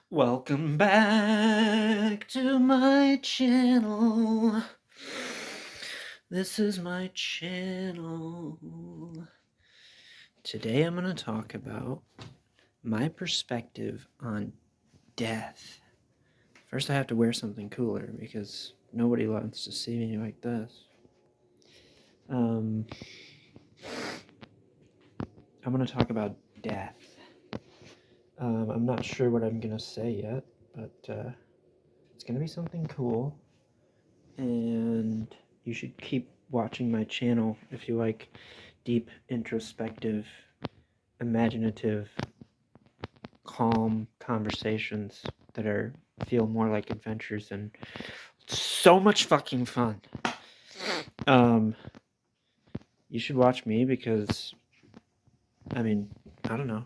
Welcome back to my channel. This is my channel. Today I'm going to talk about my perspective on death. First I have to wear something cooler because nobody wants to see me like this. I'm going to talk about death. I'm not sure what I'm going to say yet, but it's going to be something cool. And you should keep watching my channel if you like deep, introspective, imaginative, calm conversations that feel more like adventures and so much fucking fun. You should watch me because, I mean, I don't know.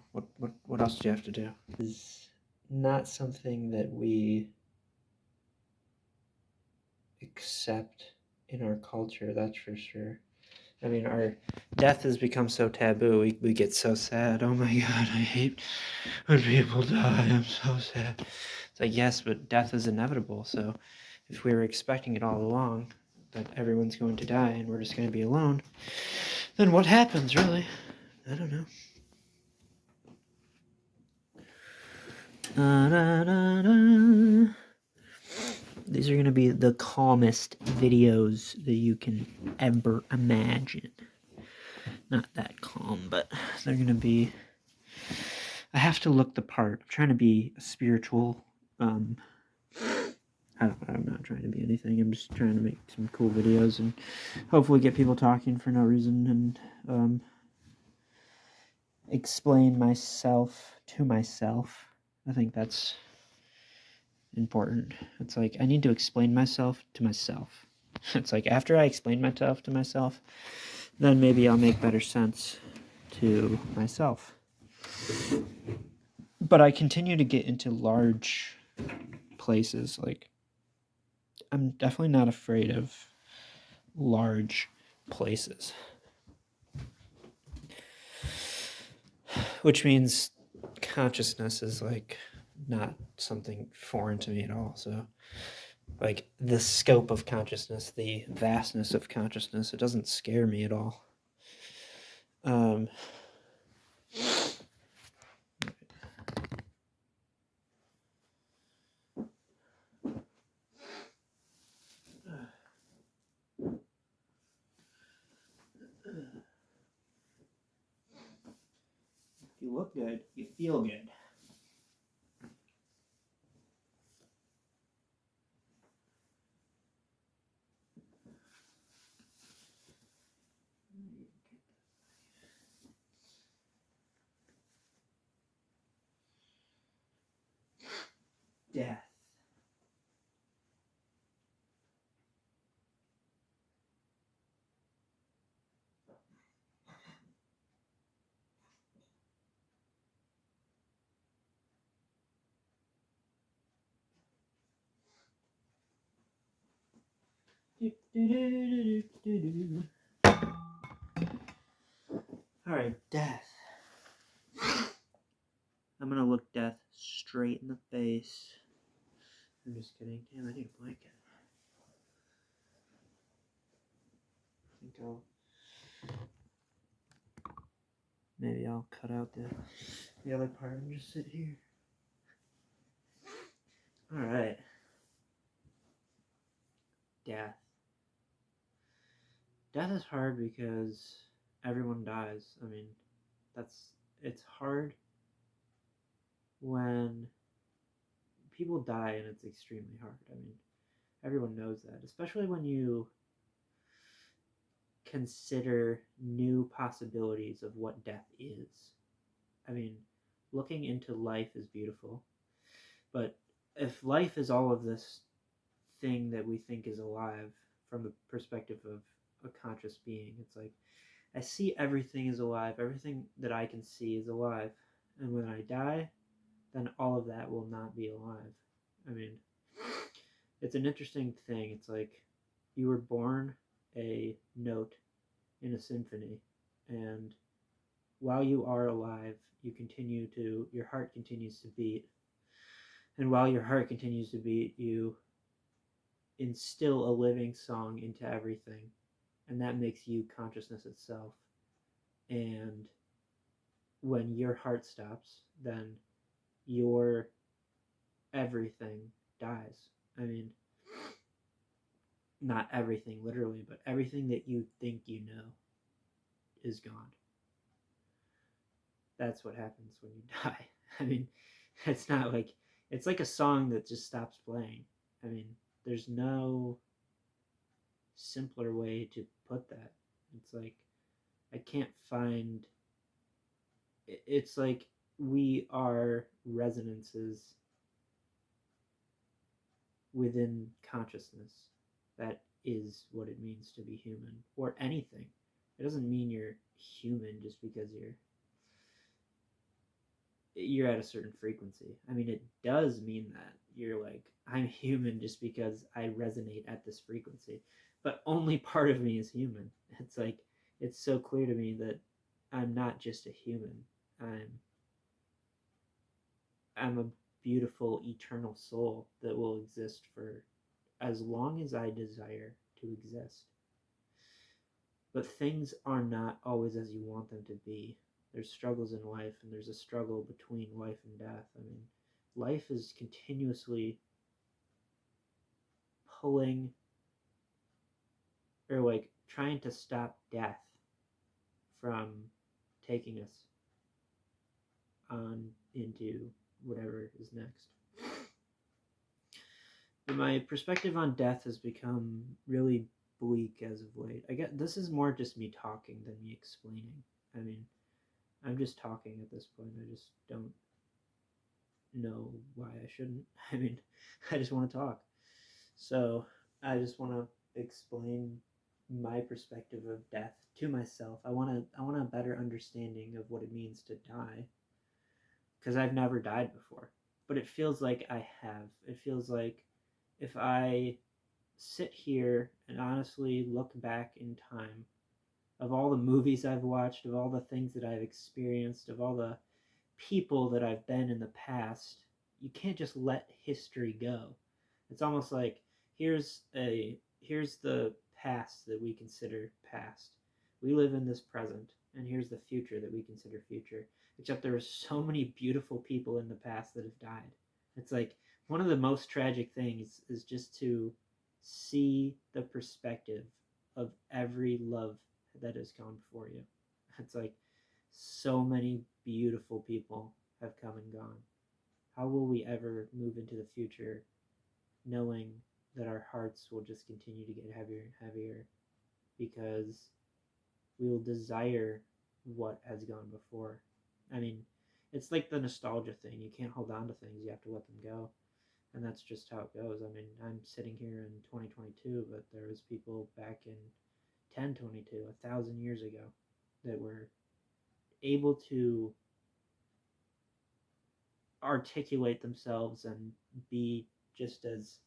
What else do you have to do? It's not something that we accept in our culture, that's for sure. I mean, our death has become so taboo. We get so sad. Oh my God, I hate when people die. I'm so sad. It's like, yes, but death is inevitable. So if we were expecting it all along, that everyone's going to die and we're just going to be alone, then what happens, really? I don't know. These are going to be the calmest videos that you can ever imagine. Not that calm, but they're going to be... I have to look the part. I'm trying to be a spiritual. I'm not trying to be anything. I'm just trying to make some cool videos and hopefully get people talking for no reason and explain myself to myself. I think that's important. It's like I need to explain myself to myself. It's like after I explain myself to myself, then maybe I'll make better sense to myself. But I continue to get into large places. Like, I'm definitely not afraid of large places. Which means consciousness is like not something foreign to me at all. So like the scope of consciousness, the vastness of consciousness, it doesn't scare me at all. If you look good, you feel good. Death. Alright, death. I'm gonna look death straight in the face. I'm just kidding. Damn, I need a blanket. I think maybe I'll cut out the other part and just sit here. Alright. Death. Death is hard because everyone dies. I mean, it's hard when people die and it's extremely hard. I mean, everyone knows that, especially when you consider new possibilities of what death is. I mean, looking into life is beautiful, but if life is all of this thing that we think is alive from the perspective of a conscious being, it's like I see everything is alive, everything that I can see is alive, and when I die, then all of that will not be alive. I mean, it's an interesting thing. It's like you were born a note in a symphony, and while you are alive, your heart continues to beat, And while your heart continues to beat, you instill a living song into everything, and that makes you consciousness itself. And when your heart stops, then your everything dies. I mean, not everything literally, but everything that you think you know is gone. That's what happens when you die. I mean, it's not like it's like a song that just stops playing. I mean, there's no simpler way to put that. It's like I can't find it's like we are resonances within consciousness. That is what it means to be human or anything. It doesn't mean you're human just because you're at a certain frequency. I mean, it does mean that you're like, I'm human just because I resonate at this frequency, but only part of me is human. It's like, it's so clear to me that I'm not just a human. I'm, I'm a beautiful eternal soul that will exist for as long as I desire to exist. But things are not always as you want them to be. There's struggles in life, and there's a struggle between life and death. I mean, life is continuously pulling or like trying to stop death from taking us on into whatever is next. But my perspective on death has become really bleak as of late. I get this is more just me talking than me explaining. I mean, I'm just talking at this point. I just don't know why I shouldn't. I mean, I just want to talk. So I just want to explain my perspective of death to myself. I want a better understanding of what it means to die because I've never died before. But it feels like I have. It feels like if I sit here and honestly look back in time of all the movies I've watched, of all the things that I've experienced, of all the people that I've been in the past, you can't just let history go. It's almost like here's the past that we consider past. We live in this present, and here's the future that we consider future. Except there are so many beautiful people in the past that have died. It's like one of the most tragic things is just to see the perspective of every love that has gone before you. It's like so many beautiful people have come and gone. How will we ever move into the future knowing that our hearts will just continue to get heavier and heavier because we will desire what has gone before? I mean, it's like the nostalgia thing. You can't hold on to things, you have to let them go. And that's just how it goes. I mean, I'm sitting here in 2022, but there was people back in 1022, 1,000 years ago, that were able to articulate themselves and be just as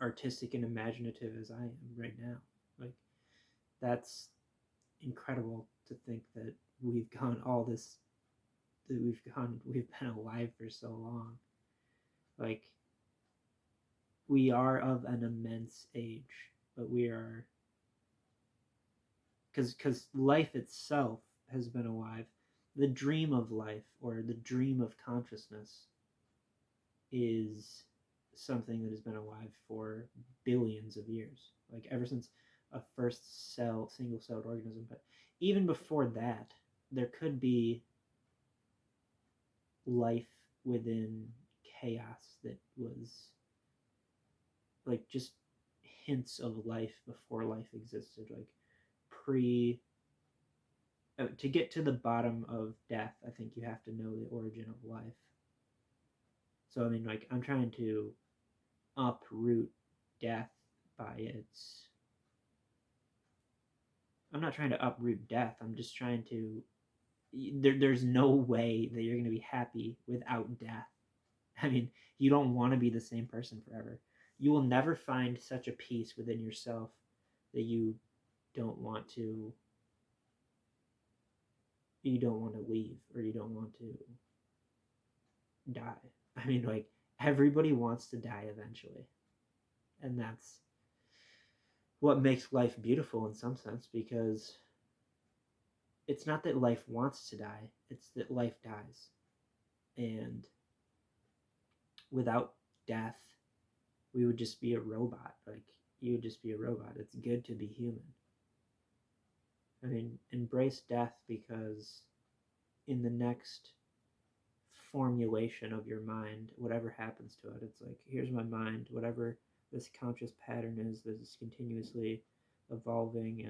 artistic and imaginative as I am right now. Like that's incredible to think that we've gone all this that we've been alive for so long. Like we are of an immense age, but we are because life itself has been alive. The dream of life or the dream of consciousness is something that has been alive for billions of years, like ever since a first cell, single celled organism. But even before that, there could be life within chaos that was like just hints of life before life existed, like pre. To get to the bottom of death, I think you have to know the origin of life. So, I mean, like, I'm trying to uproot death by its. I'm not trying to uproot death. I'm just trying to. There's no way that you're going to be happy without death. I mean, you don't want to be the same person forever. You will never find such a peace within yourself that don't want to. You don't want to leave, or you don't want to die. I mean, like, everybody wants to die eventually. And that's what makes life beautiful in some sense, because it's not that life wants to die, it's that life dies. And without death, we would just be a robot. Like, you would just be a robot. It's good to be human. I mean, embrace death, because in the next formulation of your mind, whatever happens to it, it's like, here's my mind, whatever this conscious pattern is that is continuously evolving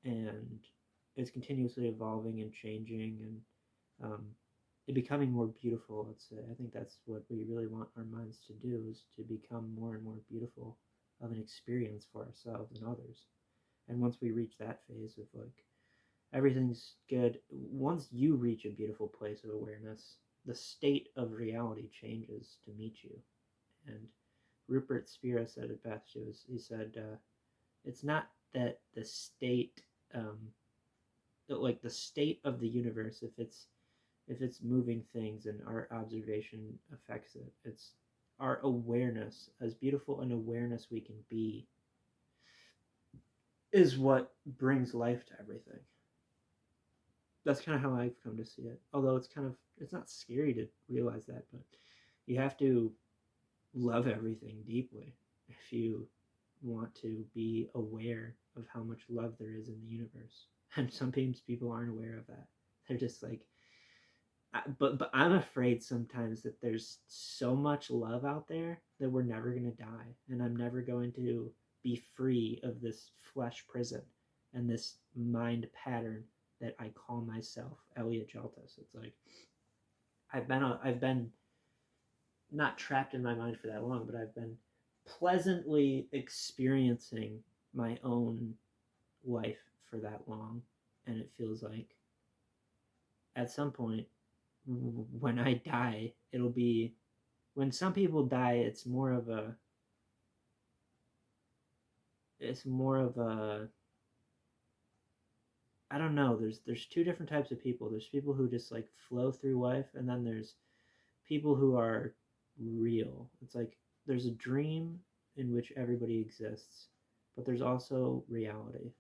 and it's continuously evolving and changing and it becoming more beautiful. Let's say, I think that's what we really want our minds to do, is to become more and more beautiful of an experience for ourselves and others. And once we reach that phase of like everything's good, once you reach a beautiful place of awareness, the state of reality changes to meet you. And Rupert Spira said it best. He said, it's not that the state, like the state of the universe, if it's moving things and our observation affects it, it's our awareness, as beautiful an awareness we can be, is what brings life to everything. That's kind of how I've come to see it. Although it's not scary to realize that, but you have to love everything deeply if you want to be aware of how much love there is in the universe. And sometimes people aren't aware of that. They're just like, but I'm afraid sometimes that there's so much love out there that we're never going to die, and I'm never going to be free of this flesh prison and this mind pattern that I call myself Elliot Jaltas. It's like I've been not trapped in my mind for that long, but I've been pleasantly experiencing my own life for that long, and it feels like at some point when I die, it'll be, when some people die, it's more of a I don't know. There's two different types of people. There's people who just like flow through life, and then there's people who are real. It's like there's a dream in which everybody exists, but there's also reality.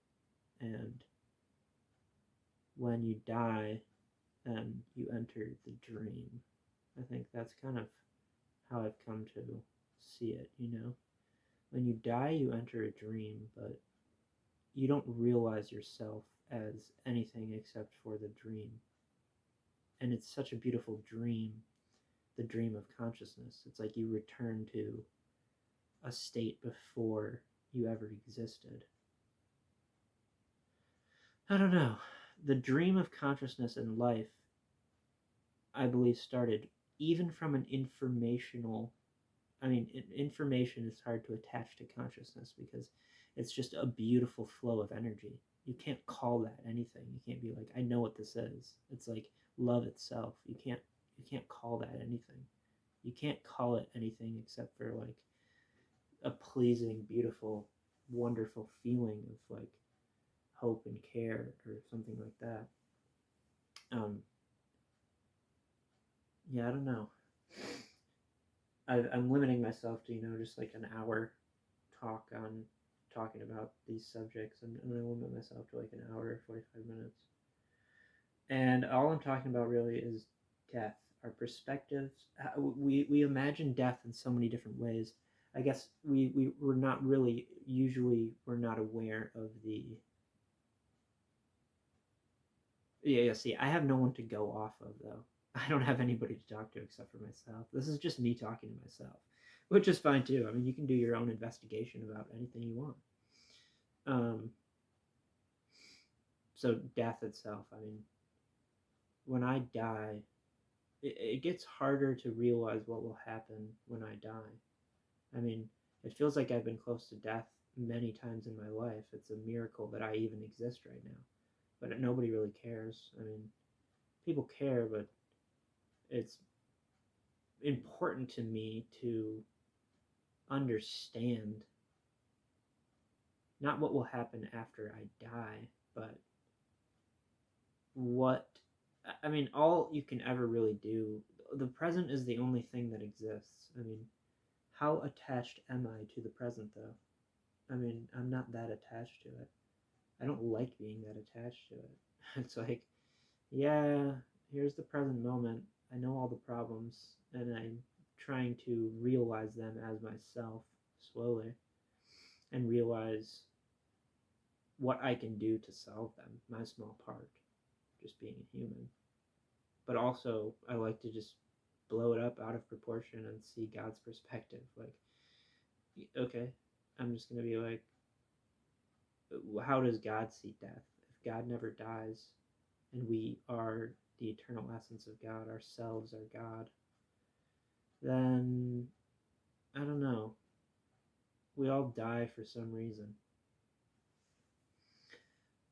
And when you die, then you enter the dream. I think that's kind of how I've come to see it, you know? When you die, you enter a dream, but you don't realize yourself as anything except for the dream. And it's such a beautiful dream, the dream of consciousness. It's like you return to a state before you ever existed. I don't know. The dream of consciousness in life, I believe, started even from an informational. I mean, information is hard to attach to consciousness because it's just a beautiful flow of energy. You can't call that anything. You can't be like, I know what this is. It's like love itself. You can't call that anything. You can't call it anything except for like a pleasing, beautiful, wonderful feeling of like hope and care or something like that. Um, yeah, I don't know. I'm limiting myself to, just like an hour talk on talking about these subjects. I'm going to limit myself to like an hour, 45 minutes. And all I'm talking about really is death, our perspectives. We imagine death in so many different ways. I guess we're not really, usually, we're not aware of the. Yeah, see, I have no one to go off of, though. I don't have anybody to talk to except for myself. This is just me talking to myself, which is fine too. I mean, you can do your own investigation about anything you want. Um, so death itself, I mean, when I die, it gets harder to realize what will happen when I die. I mean, it feels like I've been close to death many times in my life. It's a miracle that I even exist right now. But nobody really cares. I mean, people care, but it's important to me to understand not what will happen after I die, but what I mean, all you can ever really do, the present is the only thing that exists. I mean, how attached am I to the present, though? I mean, I'm not that attached to it. I don't like being that attached to it. It's like, yeah, here's the present moment. I know all the problems, and I'm trying to realize them as myself slowly and realize what I can do to solve them, my small part, just being a human. But also, I like to just blow it up out of proportion and see God's perspective. Like, okay, I'm just going to be like, how does God see death? If God never dies and we are the eternal essence of God, ourselves are God, then I don't know. We all die for some reason.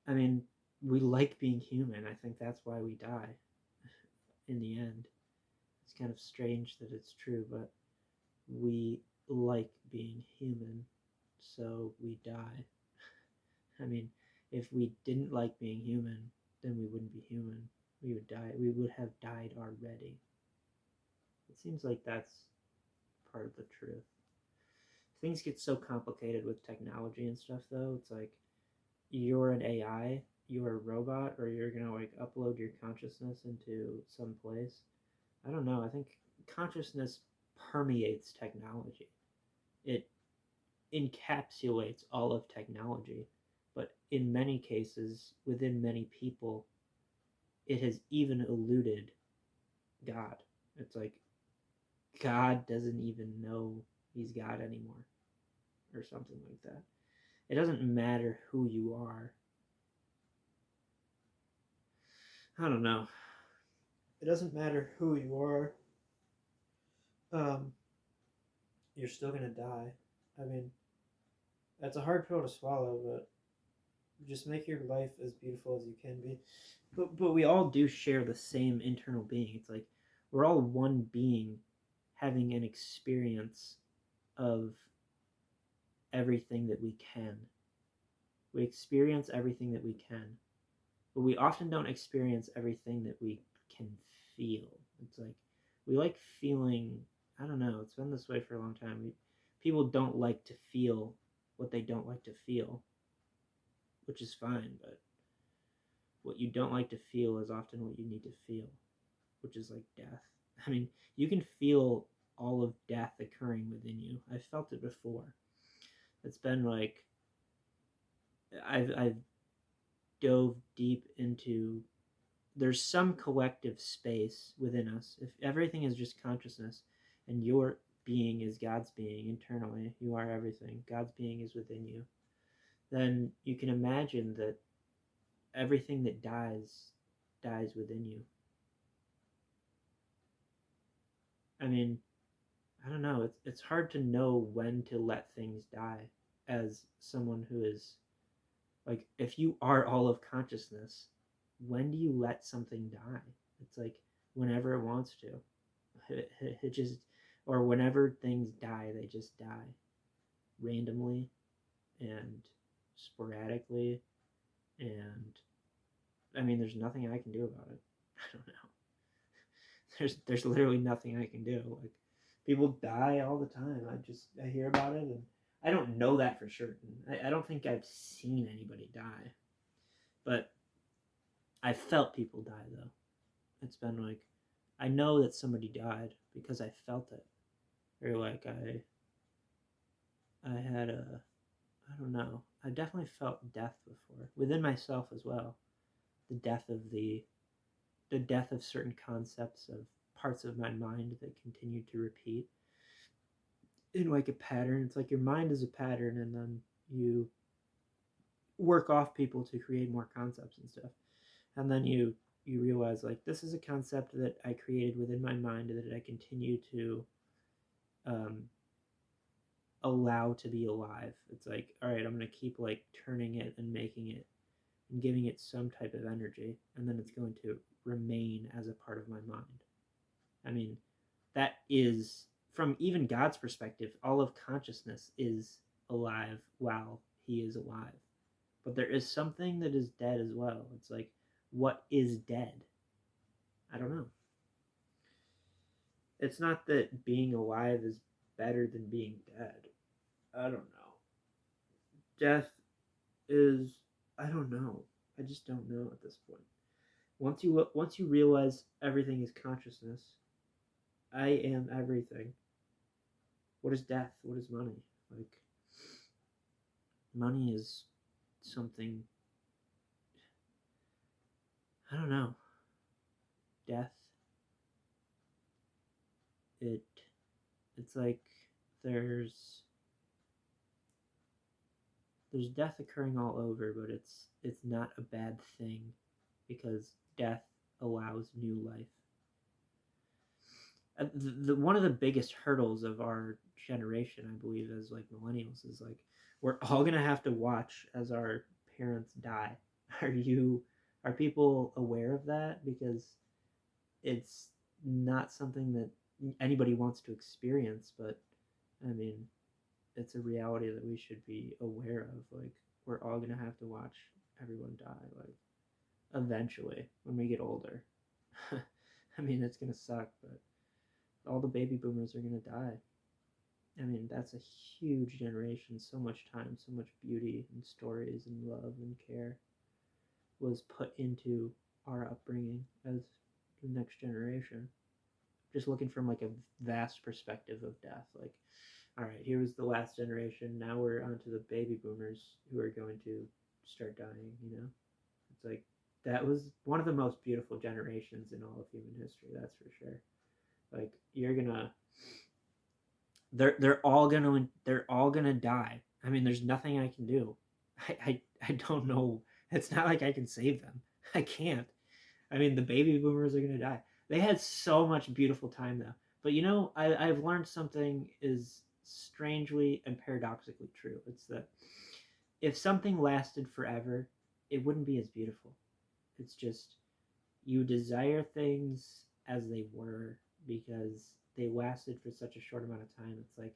I mean, we like being human. I think that's why we die in the end. It's kind of strange that it's true, but we like being human, so we die. I mean, if we didn't like being human, then we wouldn't be human. We would die. We would have died already. It seems like that's part of the truth. Things get so complicated with technology and stuff, though. It's like you're an AI, you're a robot, or you're gonna like upload your consciousness into some place. I don't know. I think consciousness permeates technology. It encapsulates all of technology, but in many cases, within many people, it has even eluded God. It's like God doesn't even know he's God anymore, or something like that. It doesn't matter who you are. I don't know. It doesn't matter who you are. Um, you're still gonna die. I mean, that's a hard pill to swallow, but just make your life as beautiful as you can be. But we all do share the same internal being. It's like we're all one being having an experience of everything that we can. We experience everything that we can, but we often don't experience everything that we can feel. It's like we like feeling, I don't know, it's been this way for a long time. People don't like to feel what they don't like to feel, which is fine, but what you don't like to feel is often what you need to feel, which is like death. I mean, you can feel all of death occurring within you. I've felt it before. It's been like I've dove deep into, there's some collective space within us. If everything is just consciousness and your being is God's being internally, you are everything. God's being is within you. Then you can imagine that everything that dies within you. I mean, I don't know. It's hard to know when to let things die as someone who is like, if you are all of consciousness, when do you let something die? It's like whenever it wants to. It just, or whenever things die, they just die randomly and sporadically. And I mean, there's nothing I can do about it. I don't know. There's literally nothing I can do. Like people die all the time. I hear about it, and I don't know that for certain. I don't think I've seen anybody die, but I felt people die though. It's been like I know that somebody died because I felt it, or like I had a, I don't know. I definitely felt death before within myself as well. The death of the death of certain concepts of parts of my mind that continue to repeat in like a pattern. It's like your mind is a pattern, and then you work off people to create more concepts and stuff, and then you realize like this is a concept that I created within my mind that I continue to um, allow to be alive. It's like, all right, I'm gonna keep like turning it and making it and giving it some type of energy, and then it's going to remain as a part of my mind. I mean, that is, from even God's perspective, all of consciousness is alive while he is alive. But there is something that is dead as well. It's like, what is dead? I don't know. It's not that being alive is better than being dead. I don't know. Death is, I don't know. I just don't know at this point. Once you realize everything is consciousness, I am everything. What is death? What is money? Like, money is something, I don't know. Death, it it's like there's there's death occurring all over, but it's not a bad thing because death allows new life. One of the biggest hurdles of our generation, I believe, as like millennials, is like we're all gonna have to watch as our parents die. Are people aware of that? Because it's not something that anybody wants to experience, but I mean, it's a reality that we should be aware of. Like, we're all gonna have to watch everyone die, like, eventually when we get older. I mean, it's gonna suck, but all the baby boomers are gonna die. I mean, that's a huge generation. So much time, so much beauty and stories and love and care was put into our upbringing as the next generation. Just looking from like a vast perspective of death. Like, all right, here was the last generation. Now we're on to the baby boomers who are going to start dying. It's like that was one of the most beautiful generations in all of human history. That's for sure. Like, they're all gonna die. I mean, there's nothing I can do. I don't know. It's not like I can save them. I can't. I mean, the baby boomers are gonna die. They had so much beautiful time though. But I've learned something is strangely and paradoxically true. It's that if something lasted forever, it wouldn't be as beautiful. It's just you desire things as they were because they lasted for such a short amount of time. It's like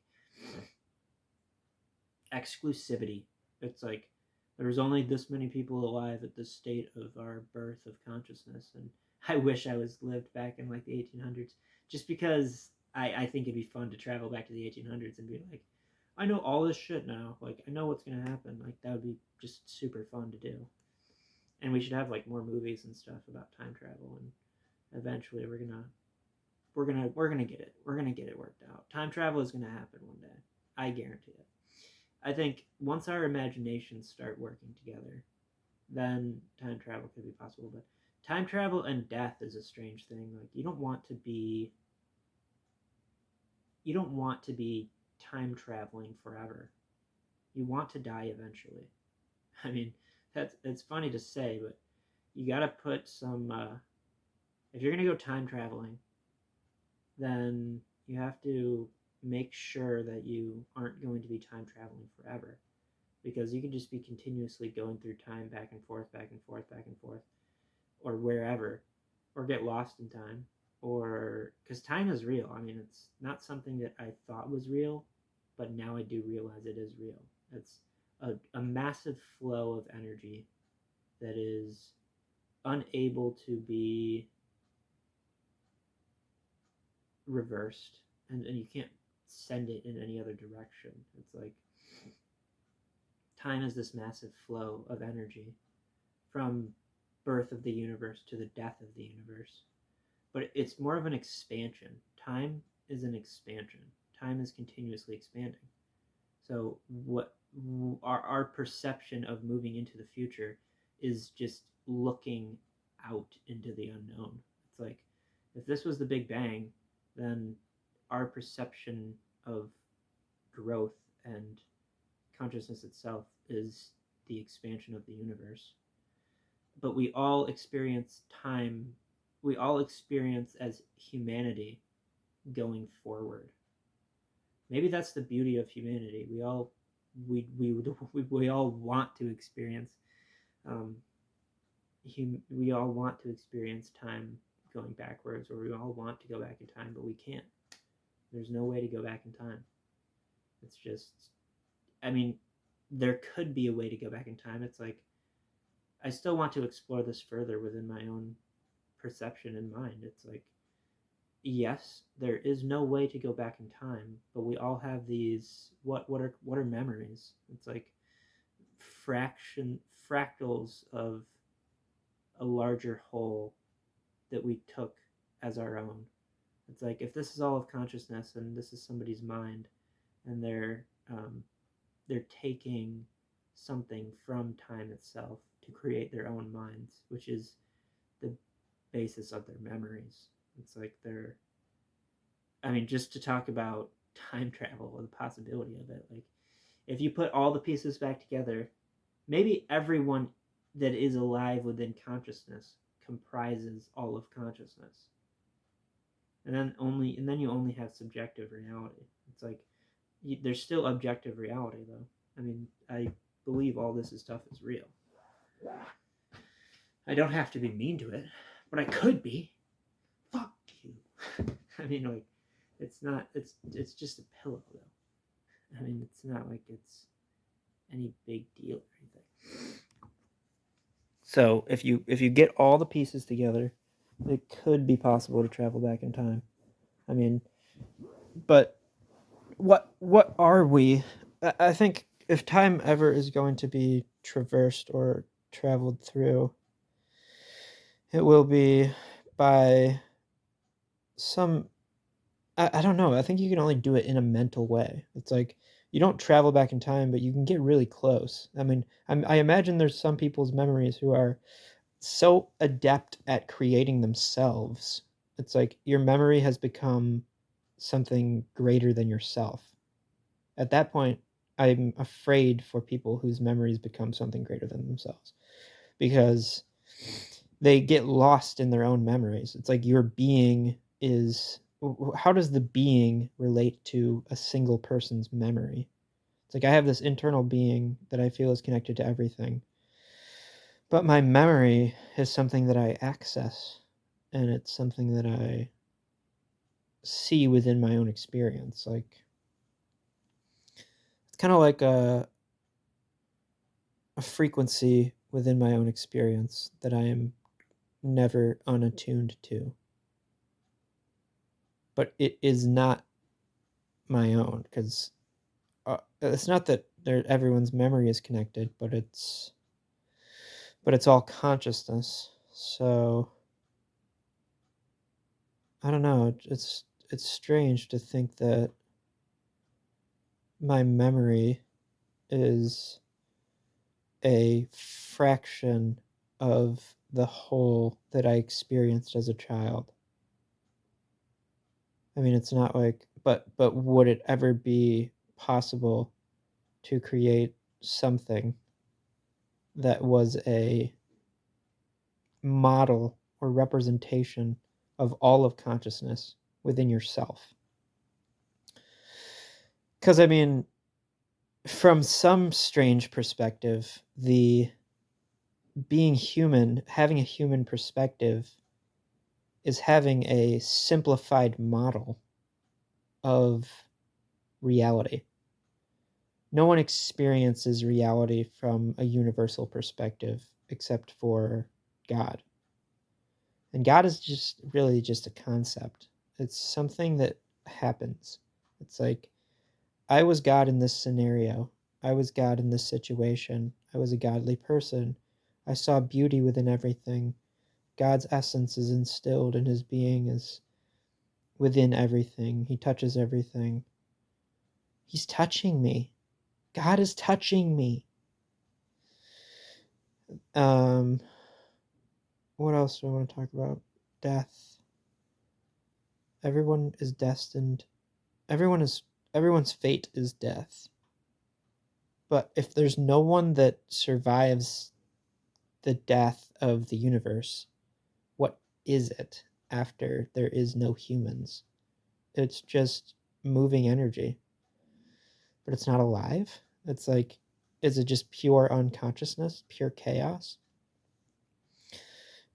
exclusivity. It's like there's only this many people alive at this state of our birth of consciousness, and I wish I was lived back in like the 1800s, just because I think it'd be fun to travel back to the 1800s and be like, I know all this shit now. Like, I know what's gonna happen. Like, that would be just super fun to do. And we should have like more movies and stuff about time travel, and eventually we're gonna get it. We're gonna get it worked out. Time travel is gonna happen one day. I guarantee it. I think once our imaginations start working together, then time travel could be possible. But time travel and death is a strange thing. Like, you don't want to be time traveling forever. You want to die eventually. I mean, it's funny to say, but you got to put some if you're going to go time traveling, then you have to make sure that you aren't going to be time traveling forever, because you can just be continuously going through time back and forth, back and forth, back and forth, or wherever, or get lost in time, or because time is real. I mean, it's not something that I thought was real, but now I do realize it is real. It's a massive flow of energy that is unable to be reversed, and you can't send it in any other direction. It's like time is this massive flow of energy from birth of the universe to the death of the universe. But it's more of an expansion. Time is an expansion. Time is continuously expanding. So what our perception of moving into the future is just looking out into the unknown. It's like if this was the Big Bang, then our perception of growth and consciousness itself is the expansion of the universe. But we all experience time, we all experience as humanity going forward. Maybe that's the beauty of humanity. We all want to experience um, we all want to experience time going backwards, or we all want to go back in time, but we can't. There's no way to go back in time. It's just, I mean, there could be a way to go back in time. It's like I still want to explore this further within my own perception in mind. It's like, yes, there is no way to go back in time, but we all have these what are memories? It's like fractals of a larger whole that we took as our own. It's like if this is all of consciousness and this is somebody's mind, and they're taking something from time itself to create their own minds, which is the basis of their memories. It's like just to talk about time travel or the possibility of it, like if you put all the pieces back together, maybe everyone that is alive within consciousness comprises all of consciousness. And then you only have subjective reality. It's like there's still objective reality though. I believe all this stuff is real. I don't have to be mean to it, but I could be. Fuck you. Like it's not. It's just a pillow though. It's not like it's any big deal or anything. So if you get all the pieces together, it could be possible to travel back in time. But what are we? I think if time ever is going to be traversed or traveled through, it will be by some. I don't know. I think you can only do it in a mental way. It's like you don't travel back in time, but you can get really close. I imagine there's some people's memories who are so adept at creating themselves. It's like your memory has become something greater than yourself. At that point, I'm afraid for people whose memories become something greater than themselves, because they get lost in their own memories. It's like your being is. How does the being relate to a single person's memory? It's like I have this internal being that I feel is connected to everything, but my memory is something that I access, and it's something that I see within my own experience. Like it's kind of like a frequency within my own experience that I am never unattuned to. But it is not my own, because it's not that everyone's memory is connected, but it's all consciousness. So I don't know. It's strange to think that my memory is a fraction of the whole that I experienced as a child. It's not like, but would it ever be possible to create something that was a model or representation of all of consciousness within yourself? Because from some strange perspective, the being human, having a human perspective, is having a simplified model of reality. No one experiences reality from a universal perspective except for God. And God is just really just a concept. It's something that happens. It's like, I was God in this scenario. I was God in this situation. I was a godly person. I saw beauty within everything. God's essence is instilled in his being, is within everything. He touches everything. He's touching me. God is touching me. What else do I want to talk about? Death. Everyone is destined. Everyone's fate is death. But if there's no one that survives the death of the universe, what is it after there is no humans? It's just moving energy. But it's not alive? It's like, is it just pure unconsciousness, pure chaos?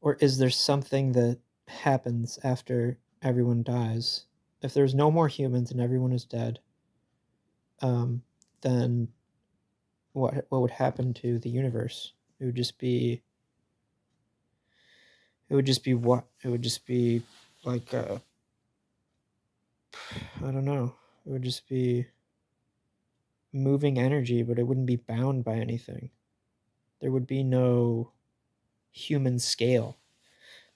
Or is there something that happens after everyone dies? If there's no more humans and everyone is dead, then what would happen to the universe? It would just be It would just be what? It would just be like, I don't know. It would just be moving energy, but it wouldn't be bound by anything. There would be no human scale.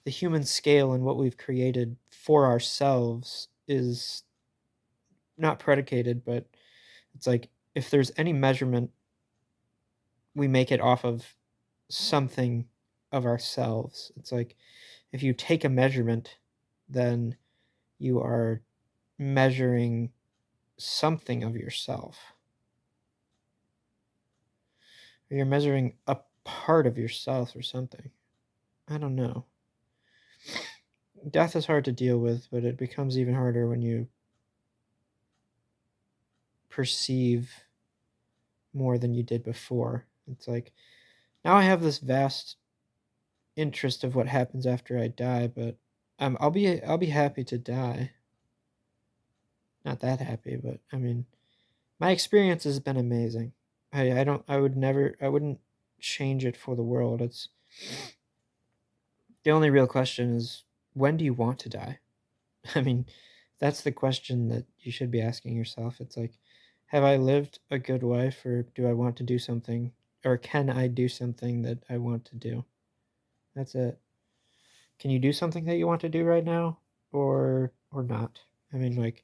The human scale and what we've created for ourselves is not predicated, but it's like if there's any measurement, we make it off of something of ourselves. It's like if you take a measurement, then you are measuring something of yourself. Or you're measuring a part of yourself or something. I don't know. Death is hard to deal with, but it becomes even harder when you perceive more than you did before. It's like now I have this vast interest of what happens after I die, but I'll be happy to die. Not that happy, but I mean, my experience has been amazing. I wouldn't change it for the world. It's the only real question is when do you want to die? I mean, that's the question that you should be asking yourself. It's like, have I lived a good life, or do I want to do something, or can I do something that I want to do? That's it. Can you do something that you want to do right now, or not? I mean, like,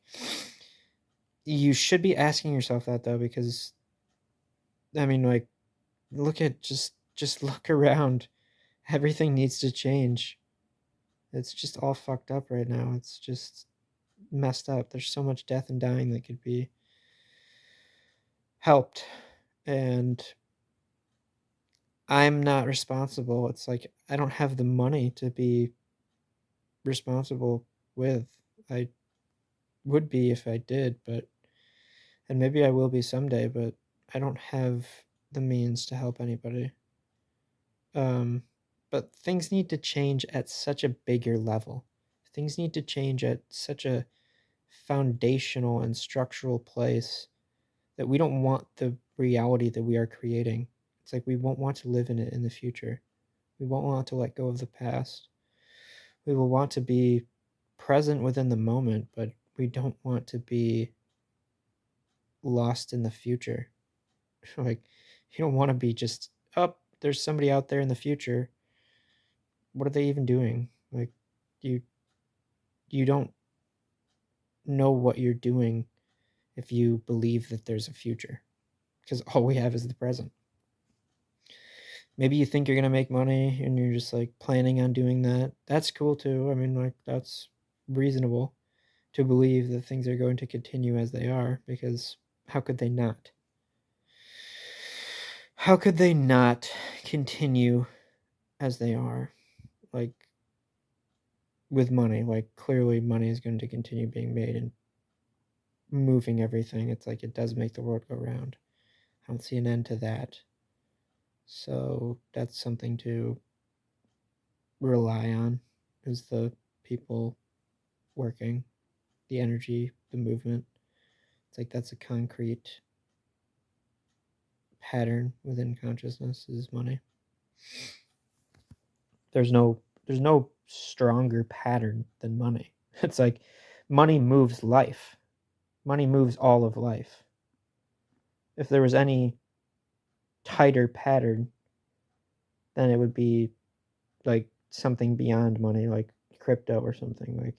you should be asking yourself that though, because I mean, like, look at just look around. Everything needs to change. It's just all fucked up right now. It's just messed up. There's so much death and dying that could be helped, and I'm not responsible. It's like I don't have the money to be responsible with. I would be if I did, but and maybe I will be someday, but I don't have the means to help anybody. Um but things need to change at such a bigger level. Things need to change at such a foundational and structural place that we don't want the reality that we are creating. It's like we won't want to live in it in the future. We won't want to let go of the past. We will want to be present within the moment, but we don't want to be lost in the future. Like, you don't want to be just up, there's somebody out there in the future. What are they even doing? Like, you you don't know what you're doing if you believe that there's a future, because all we have is the present. Maybe you think you're going to make money and you're just like planning on doing that. That's cool too. I mean, like, that's reasonable to believe that things are going to continue as they are, because how could they not? How could they not continue as they are? Like, with money, like, clearly money is going to continue being made and moving everything. It's like it does make the world go round. I don't see an end to that. So that's something to rely on, is the people working, the energy, the movement. It's like that's a concrete pattern within consciousness is money. There's no stronger pattern than money. It's like money moves life. Money moves all of life. If there was any tighter pattern, then it would be like something beyond money, like crypto or something. Like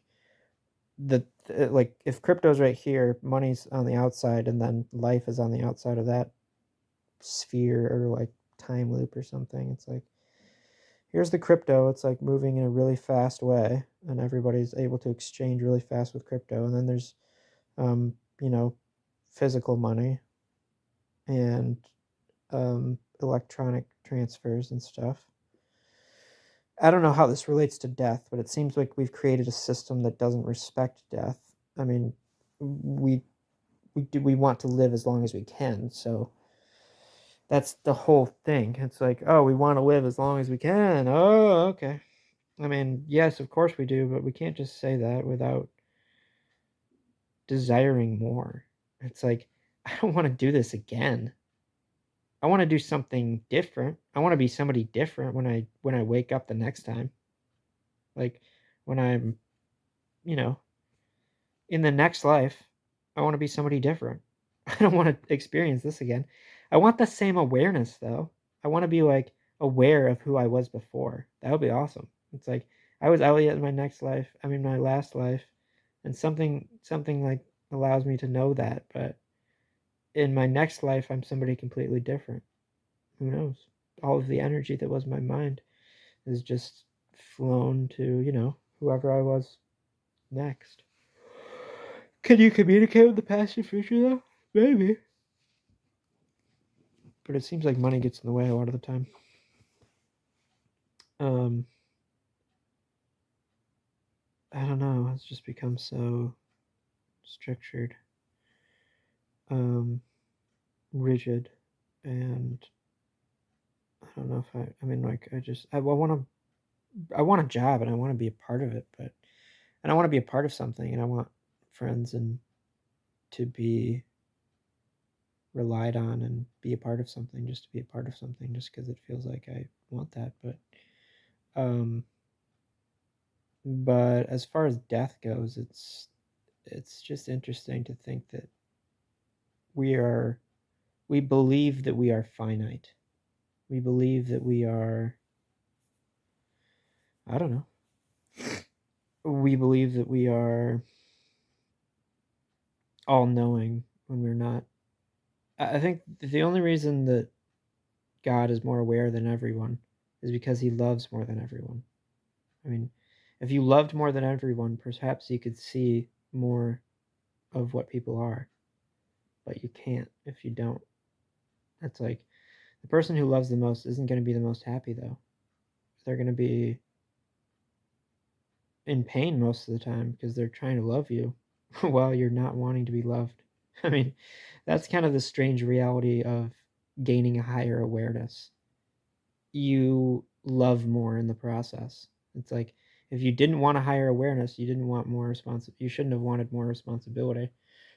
like if crypto's right here, money's on the outside, and then life is on the outside of that sphere or like time loop or something. It's like here's the crypto. It's like moving in a really fast way, and everybody's able to exchange really fast with crypto. And then there's um, you know, physical money and electronic transfers and stuff. I don't know how this relates to death, but it seems like we've created a system that doesn't respect death. I mean, we we want to live as long as we can, so that's the whole thing. It's like, oh, we want to live as long as we can. Oh, okay. I mean, yes, of course we do, but we can't just say that without desiring more. It's like, I don't want to do this again. I want to do something different. I want to be somebody different when I wake up the next time. Like when I'm, you know, in the next life, I want to be somebody different. I don't want to experience this again. I want the same awareness though. I want to be like aware of who I was before. That would be awesome. It's like I was Elliot in my next life. I mean my last life, and something like allows me to know that. But in my next life, I'm somebody completely different. Who knows? All of the energy that was my mind is just flown to whoever I was next. Can you communicate with the past and future though? Maybe. But it seems like money gets in the way a lot of the time. Um, I don't know. It's just become so structured, um, rigid, and I don't know if I. I mean, like I want to. I want a job and I want to be a part of it, but and I want to be a part of something, and I want friends and to be relied on and be a part of something, just to be a part of something, just because it feels like I want that. Um, but as far as death goes, it's just interesting to think that we are we believe that we are finite. We believe that we are, I don't know. We believe that we are all knowing when we're not. I think the only reason that God is more aware than everyone is because he loves more than everyone. I mean, if you loved more than everyone, perhaps you could see more of what people are, but you can't if you don't. It's like the person who loves the most isn't going to be the most happy, though. They're going to be in pain most of the time because they're trying to love you while you're not wanting to be loved. I mean, that's kind of the strange reality of gaining a higher awareness. You love more in the process. It's like if you didn't want a higher awareness, you didn't want more you shouldn't have wanted more responsibility.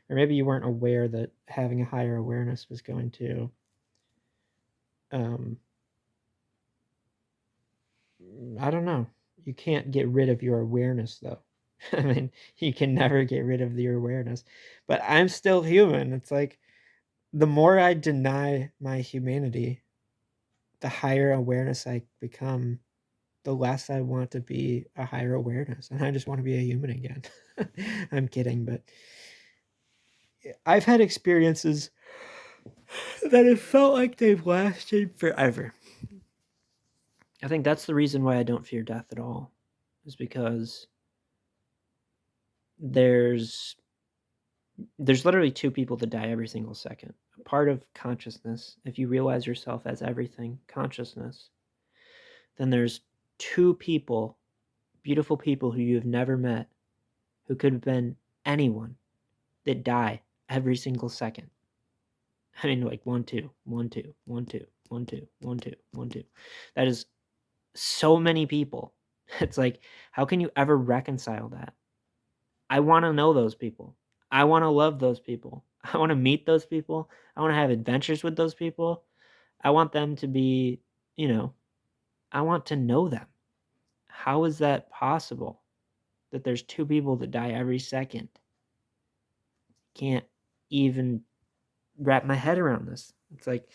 Or maybe you weren't aware that having a higher awareness was going to um I don't know. You can't get rid of your awareness though. I mean, you can never get rid of your awareness. But I'm still human. It's like the more I deny my humanity, the higher awareness I become, the less I want to be a higher awareness. And I just want to be a human again. I'm kidding, but I've had experiences that have felt like they've lasted forever. I think that's the reason why I don't fear death at all, is because there's there's literally two people that die every single second. A part of consciousness, if you realize yourself as everything, consciousness, then there's two people, beautiful people who you've never met, who could have been anyone, that die every single second. I mean, like one, two, one, two, one, two, one, two, one, two, one, two. That is so many people. It's like, how can you ever reconcile that? I want to know those people. I want to love those people. I want to meet those people. I want to have adventures with those people. I want them to be, you know, I want to know them. How is that possible that there's two people that die every second? Can't even wrap my head around this. It's like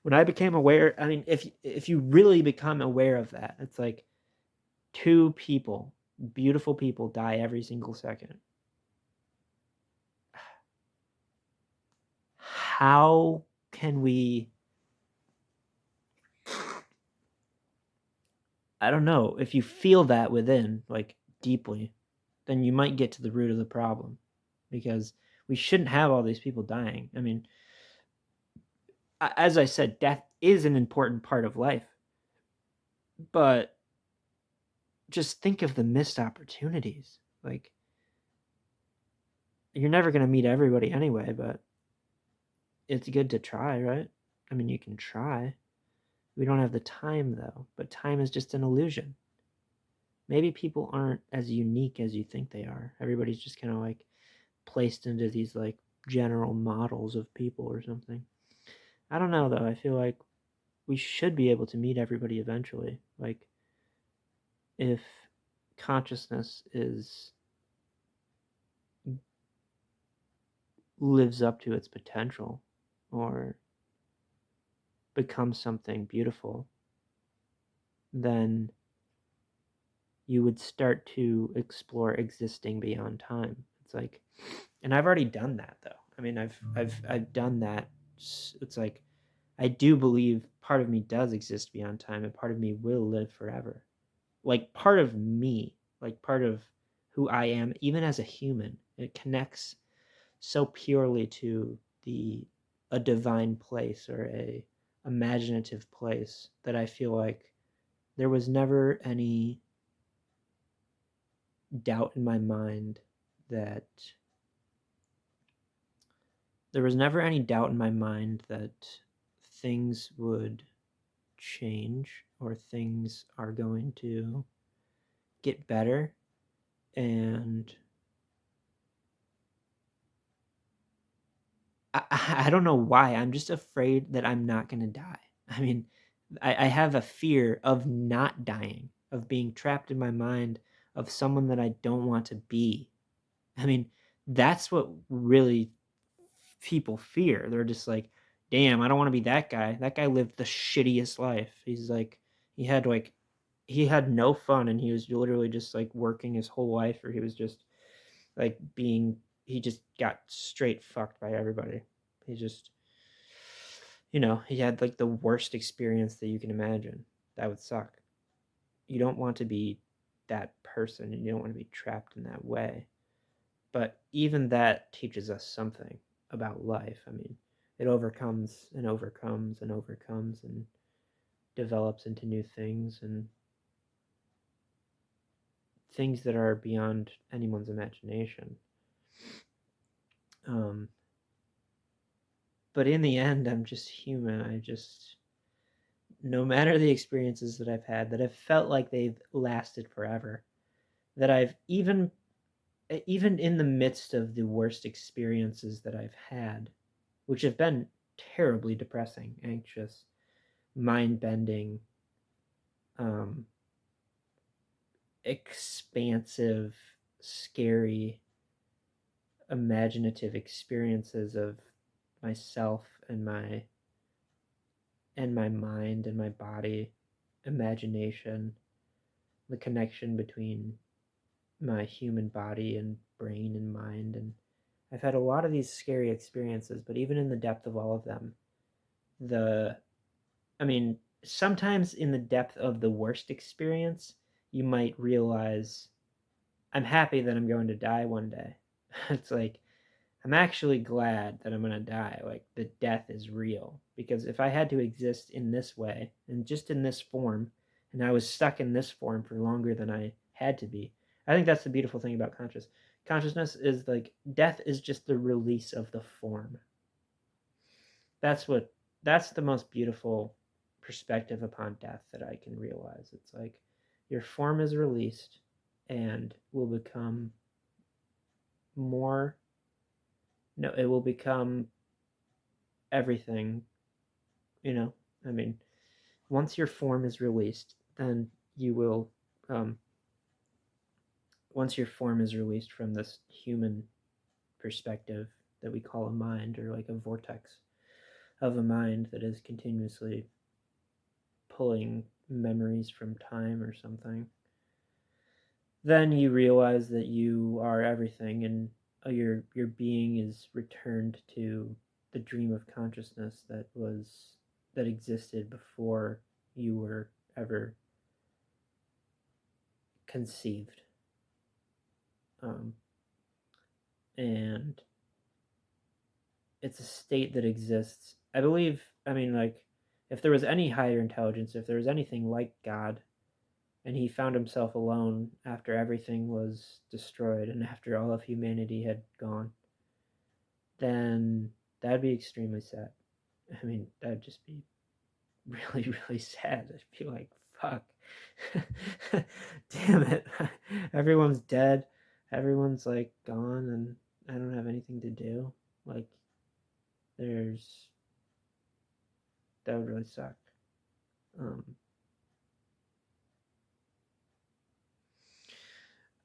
when I became aware, I mean, if you really become aware of that, it's like two people, beautiful people die every single second. How can we, I don't know, if you feel that within, like deeply, then you might get to the root of the problem because we shouldn't have all these people dying. I mean, as I said, death is an important part of life, but just think of the missed opportunities. Like, you're never going to meet everybody anyway, but it's good to try, right? I mean, you can try. We don't have the time though, but time is just an illusion. Maybe people aren't as unique as you think they are. Everybody's just kind of like placed into these like general models of people or something. I don't know though. I feel like we should be able to meet everybody eventually. Like if consciousness lives up to its potential or becomes something beautiful, then you would start to explore existing beyond time. It's like, and I've already done that though. I mean, I've done that. It's like, I do believe part of me does exist beyond time, and part of me will live forever. Like part of me, like part of who I am, even as a human, it connects so purely to a divine place or a imaginative place that I feel like there was never any doubt in my mind that things would change or things are going to get better. And I don't know why. I'm just afraid that I'm not going to die. I mean, I have a fear of not dying, of being trapped in my mind, of someone that I don't want to be. I mean, that's what really people fear. They're just like, damn, I don't want to be that guy. That guy lived the shittiest life. He's like, he had no fun, and he was literally just like working his whole life, or he was just like he just got straight fucked by everybody. He just, he had like the worst experience that you can imagine. That would suck. You don't want to be that person, and you don't want to be trapped in that way. But even that teaches us something about life. I mean, it overcomes and overcomes and overcomes and develops into new things, and things that are beyond anyone's imagination. But in the end, I'm just human. No matter the experiences that I've had that have felt like they've lasted forever, that I've even in the midst of the worst experiences that I've had, which have been terribly depressing, anxious, mind-bending, expansive, scary, imaginative experiences of myself and my mind and my body, imagination, the connection between my human body and brain and mind. And I've had a lot of these scary experiences, but even in the depth of all of them, sometimes in the depth of the worst experience, you might realize, I'm happy that I'm going to die one day. It's like, I'm actually glad that I'm going to die. Like, the death is real. Because if I had to exist in this way, and just in this form, and I was stuck in this form for longer than I had to be, I think that's the beautiful thing about consciousness is like, death is just the release of the form. That's the most beautiful perspective upon death that I can realize. It's like, your form is released and will become more, no, it will become everything, I mean, once your form is released, then you will, once your form is released from this human perspective that we call a mind, or like a vortex of a mind that is continuously pulling memories from time or something, then you realize that you are everything, and your being is returned to the dream of consciousness that existed before you were ever conceived. And it's a state that exists, I believe. I mean, like, if there was any higher intelligence, if there was anything like God, and he found himself alone after everything was destroyed and after all of humanity had gone, then that'd be extremely sad. I mean, that'd just be really, really sad. I'd be like, fuck. Damn it. Everyone's dead. Everyone's like gone, and I don't have anything to do. Like, that would really suck. Um,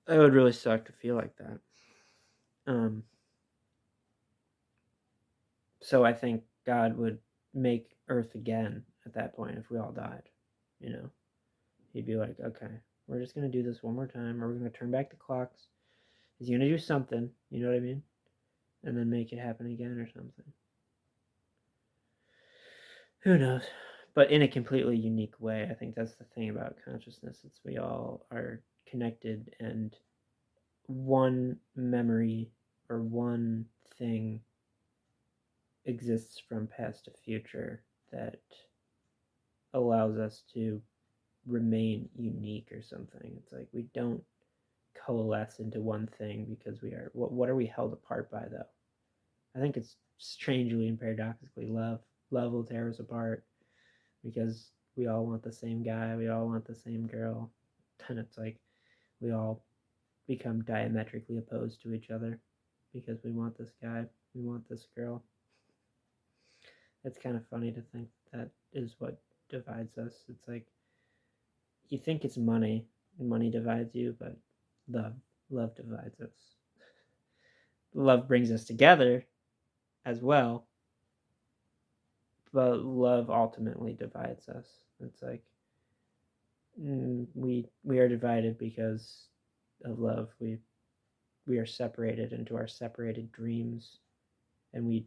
It would really suck to feel like that. So I think God would make Earth again at that point if we all died. You know, he'd be like, okay, we're just gonna do this one more time, or we're gonna turn back the clocks. He's gonna do something, you know what I mean, and then make it happen again or something. Who knows? But in a completely unique way. I think that's the thing about consciousness. It's we all are connected, and one memory or one thing exists from past to future that allows us to remain unique or something. It's like we don't coalesce into one thing because we are what are we held apart by though? I think it's strangely and paradoxically love. Love will tear us apart because we all want the same guy, we all want the same girl. And it's like we all become diametrically opposed to each other because we want this guy, we want this girl. It's kind of funny to think that is what divides us. It's like you think it's money, money divides you, but love divides us. Love brings us together as well, but love ultimately divides us. It's like we are divided because of love. We are separated into our separated dreams, and we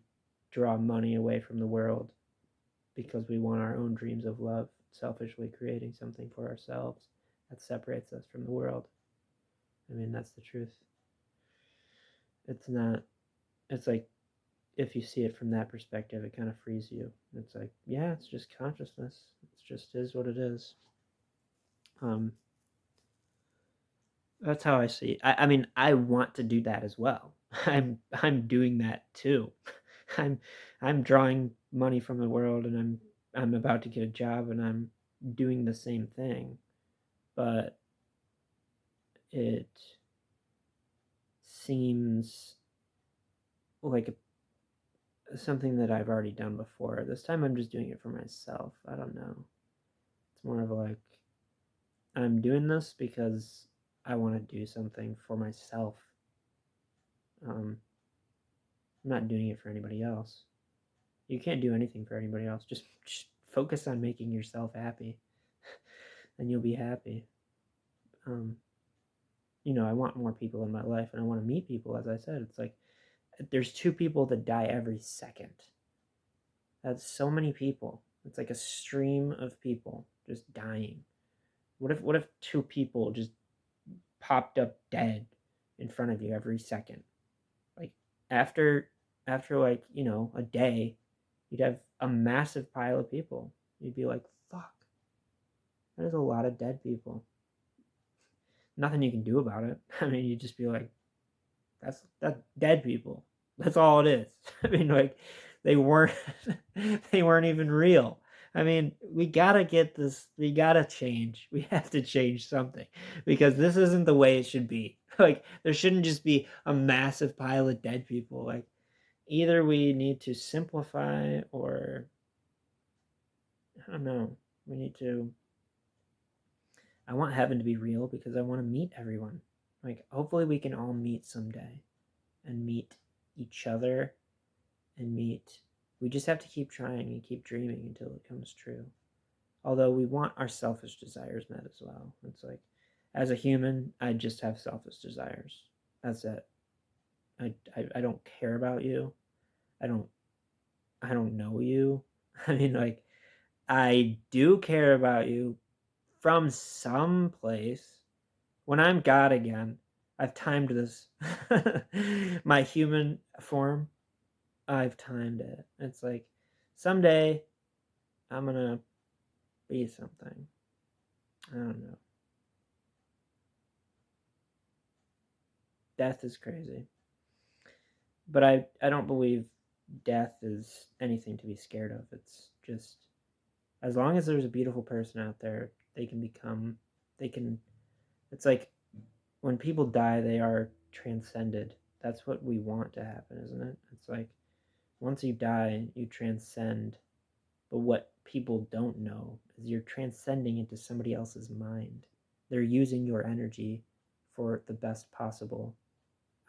draw money away from the world because we want our own dreams of love, selfishly creating something for ourselves that separates us from the world. I mean, that's the truth. It's not, it's like, if you see it from that perspective, it kind of frees you. It's like, yeah, it's just consciousness. It just is what it is. That's how I see it. I mean, I want to do that as well. I'm doing that too. I'm I'm drawing money from the world, and I'm about to get a job, and I'm doing the same thing, but it seems like something that I've already done before. This time I'm just doing it for myself. I don't know. It's more of like I'm doing this because I want to do something for myself. I'm not doing it for anybody else. You can't do anything for anybody else. Just focus on making yourself happy, and you'll be happy. I want more people in my life, and I want to meet people. As I said, it's like there's 2 people that die every second. That's so many people. It's like a stream of people just dying. What if 2 people just popped up dead in front of you every second? Like after like, a day, you'd have a massive pile of people. You'd be like, fuck. That is a lot of dead people. Nothing you can do about it. I mean, you'd just be like, that's dead people. That's all it is. I mean, like they weren't they weren't even real. I mean, we gotta get this. We gotta change. We have to change something because this isn't the way it should be. Like there shouldn't just be a massive pile of dead people. Like either we need to simplify, or I don't know. We need to. I want heaven to be real because I want to meet everyone. Like hopefully we can all meet someday, and meet each other, and meet. We just have to keep trying and keep dreaming until it comes true. Although we want our selfish desires met as well. It's like, as a human, I just have selfish desires. That's it. I don't care about you. I don't I don't know you. I mean, like, I do care about you from some place. When I'm God again, I've timed this. My human form, I've timed it. It's like someday I'm gonna be something. I don't know. Death is crazy. But I don't believe death is anything to be scared of. It's just as long as there's a beautiful person out there, they can it's like when people die, they are transcended. That's what we want to happen, isn't it? It's like once you die, you transcend. But what people don't know is you're transcending into somebody else's mind. They're using your energy for the best possible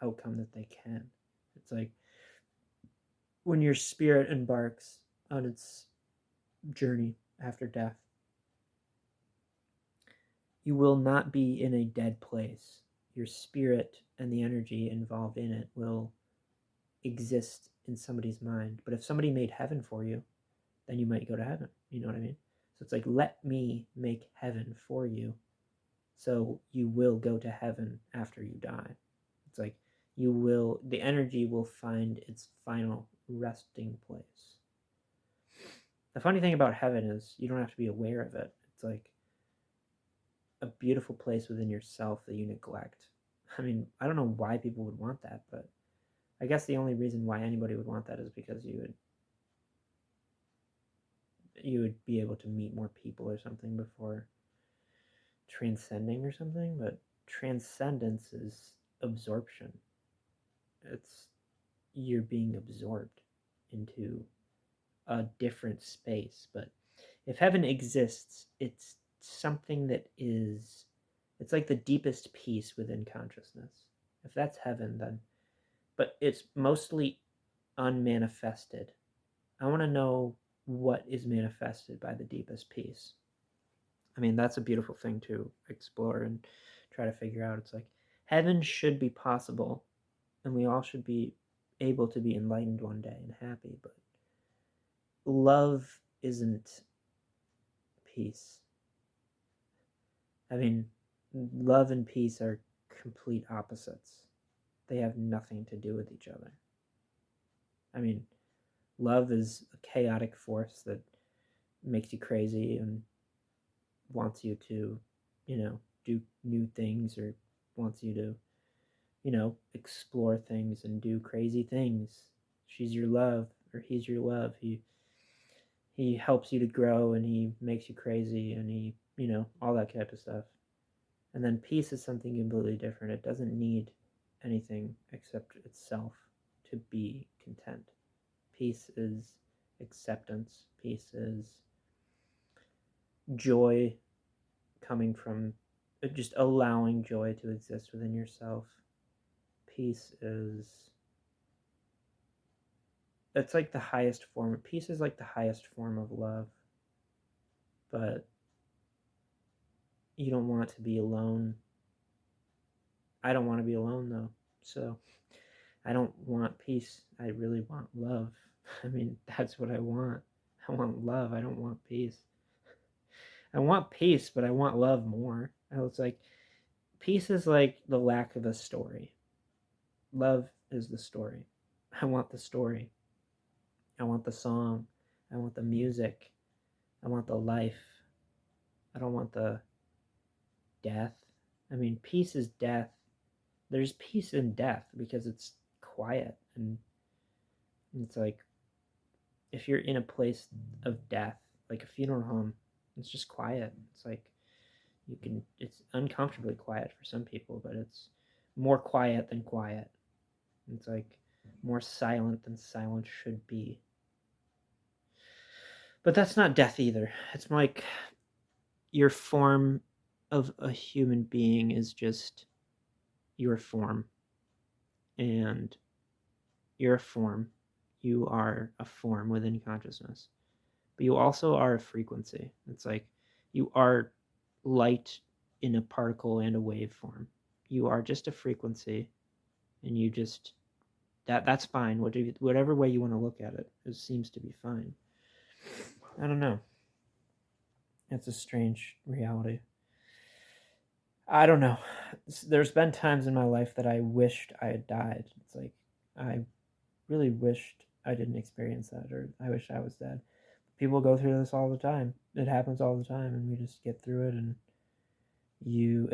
outcome that they can. It's like when your spirit embarks on its journey after death, you will not be in a dead place. Your spirit and the energy involved in it will exist in somebody's mind. But if somebody made heaven for you, then you might go to heaven. You know what I mean? So it's like, let me make heaven for you, so you will go to heaven after you die. It's like the energy will find its final resting place. The funny thing about heaven is you don't have to be aware of it. It's like a beautiful place within yourself that you neglect. I mean, I don't know why people would want that, but I guess the only reason why anybody would want that is because you would be able to meet more people or something before transcending or something. But transcendence is absorption. It's you're being absorbed into a different space. But if heaven exists, it's something that is, it's like the deepest peace within consciousness. If that's heaven, then, but it's mostly unmanifested. I want to know what is manifested by the deepest peace. I mean, that's a beautiful thing to explore and try to figure out. It's like heaven should be possible, and we all should be able to be enlightened one day and happy, but love isn't peace. I mean, love and peace are complete opposites. They have nothing to do with each other. I mean, love is a chaotic force that makes you crazy and wants you to, do new things, or wants you to, explore things and do crazy things. She's your love, or he's your love. He helps you to grow, and he makes you crazy, and he, all that type of stuff. And then peace is something completely different. It doesn't need anything except itself to be content. Peace is acceptance. Peace is joy coming from just allowing joy to exist within yourself. Peace is, it's like the highest form. Peace is like the highest form of love. But you don't want to be alone. I don't want to be alone, though. So I don't want peace. I really want love. I mean, that's what I want. I want love. I don't want peace. I want peace, but I want love more. It's like peace is like the lack of a story. Love is the story. I want the story. I want the song. I want the music. I want the life. I don't want the death. I mean, peace is death. There's peace in death because it's quiet, and it's like if you're in a place of death, like a funeral home, it's just quiet. It's like it's uncomfortably quiet for some people, but it's more quiet than quiet. It's like more silent than silence should be. But that's not death either. It's like your form of a human being is just your form. And you're a form. You are a form within consciousness. But you also are a frequency. It's like you are light in a particle and a wave form. You are just a frequency, and you just that's fine. Whatever way you want to look at it, it seems to be fine. I don't know. It's a strange reality. I don't know. There's been times in my life that I wished I had died. It's like I really wished I didn't experience that, or I wish I was dead. People go through this all the time. It happens all the time, and we just get through it. And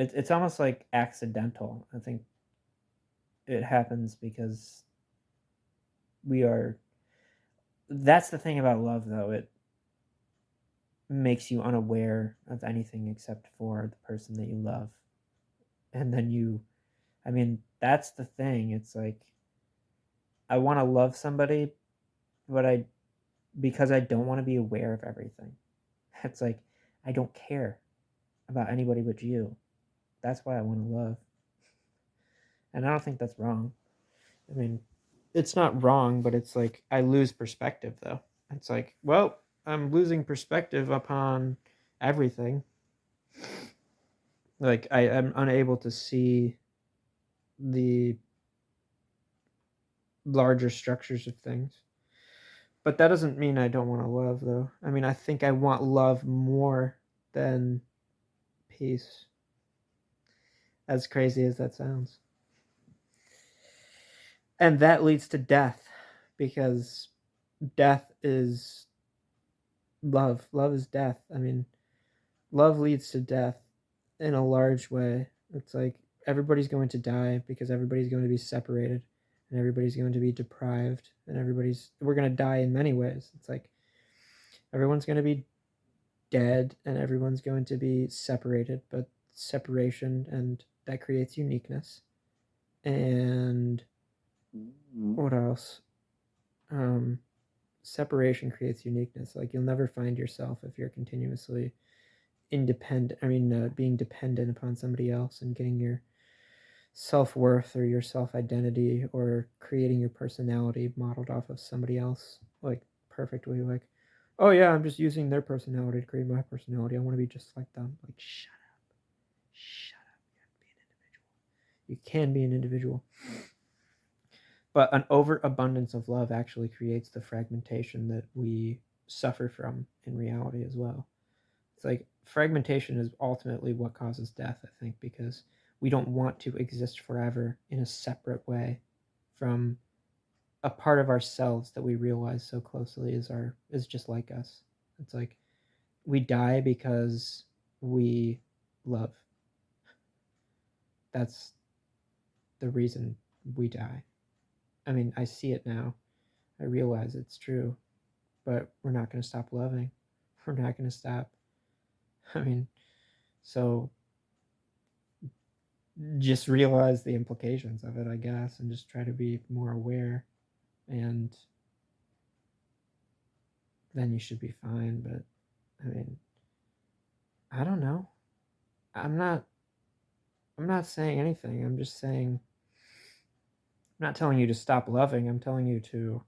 it's almost like accidental. I think it happens because that's the thing about love, though. It makes you unaware of anything except for the person that you love. And then that's the thing. It's like I want to love somebody, but because I don't want to be aware of everything. It's like I don't care about anybody but you. That's why I want to love. And I don't think that's wrong. I mean, it's not wrong, but it's like I lose perspective though. It's like, well, I'm losing perspective upon everything. Like I am unable to see the larger structures of things. But that doesn't mean I don't want to love though. I mean, I think I want love more than peace. As crazy as that sounds. And that leads to death because death is love. Love is death. I mean, love leads to death in a large way. It's like everybody's going to die because everybody's going to be separated and everybody's going to be deprived and we're going to die in many ways. It's like everyone's going to be dead and everyone's going to be separated, but separation and that creates uniqueness. And what else? Separation creates uniqueness. Like you'll never find yourself if you're continuously being dependent upon somebody else and getting your self-worth or your self-identity or creating your personality modeled off of somebody else, like perfectly. Like, oh yeah, I'm just using their personality to create my personality. I want to be just like them. Like, shut up, you can be an individual. But an overabundance of love actually creates the fragmentation that we suffer from in reality as well. It's like fragmentation is ultimately what causes death, I think, because we don't want to exist forever in a separate way from a part of ourselves that we realize so closely is just like us. It's like we die because we love. That's the reason we die. I mean, I see it now. I realize it's true, but we're not going to stop loving. We're not going to stop. I mean, so just realize the implications of it, I guess, and just try to be more aware, and then you should be fine. But I mean, I don't know. I'm not saying anything. I'm just saying I'm not telling you to stop loving. I'm telling you to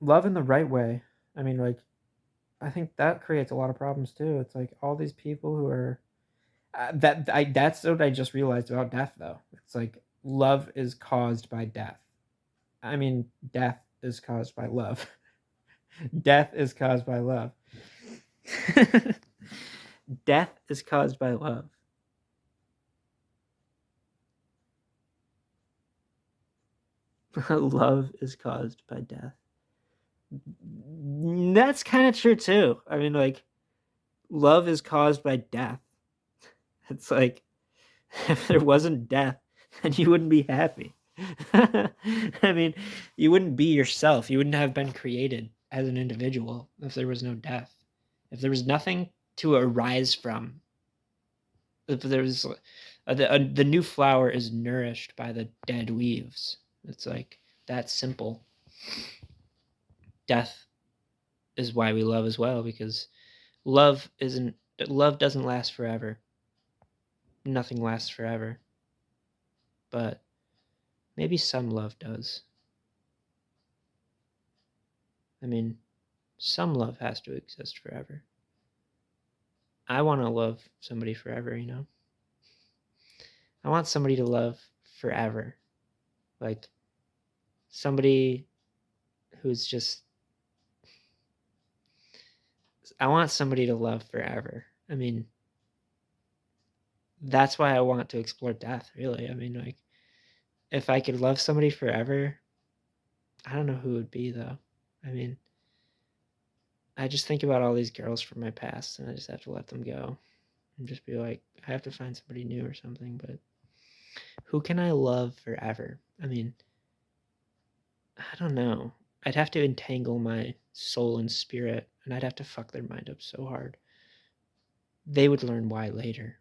love in the right way. I mean, like I think that creates a lot of problems too. It's like all these people who are that's what I just realized about death though. It's like love is caused by death. I mean, death is caused by love. Death is caused by love. Death is caused by love. Love is caused by death. That's kind of true too. I mean, like, love is caused by death. It's like, if there wasn't death, then you wouldn't be happy. I mean, you wouldn't be yourself. You wouldn't have been created as an individual if there was no death. If there was nothing to arise from, if there was the new flower is nourished by the dead leaves. It's like that simple. Death is why we love as well, because love doesn't last forever. Nothing lasts forever. But maybe some love does. I mean, some love has to exist forever. I want to love somebody forever, you know? I want somebody to love forever. Like somebody who's just I want somebody to love forever. I mean, that's why I want to explore death, really. I mean, like if I could love somebody forever, I don't know who it would be though. I mean, I just think about all these girls from my past and I just have to let them go and just be like, I have to find somebody new or something, but who can I love forever? I mean, I don't know. I'd have to entangle my soul and spirit, and I'd have to fuck their mind up so hard. They would learn why later.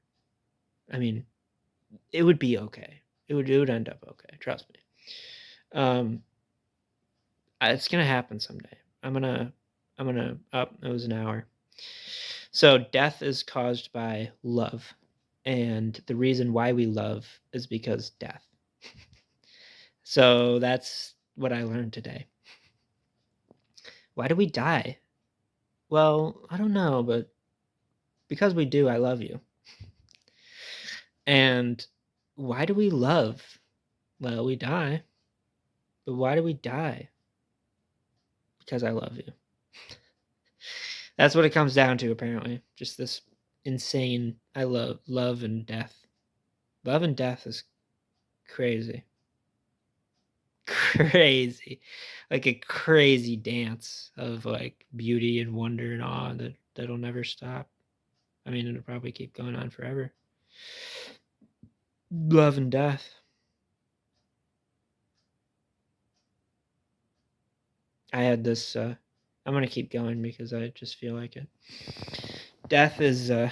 I mean, it would be okay. It would end up okay. Trust me. It's gonna happen someday. I'm gonna. Up. It was an hour. So death is caused by love, and the reason why we love is because death. So that's what I learned today. Why do we die? Well, I don't know, but because we do, I love you. And why do we love? Well, we die. But why do we die? Because I love you. That's what it comes down to, apparently. Just this insane love and death. Love and death is crazy. Crazy. Like a crazy dance of like beauty and wonder and awe that'll never stop. I mean, it'll probably keep going on forever. Love and death. I had this I'm going to keep going because I just feel like it. Death is I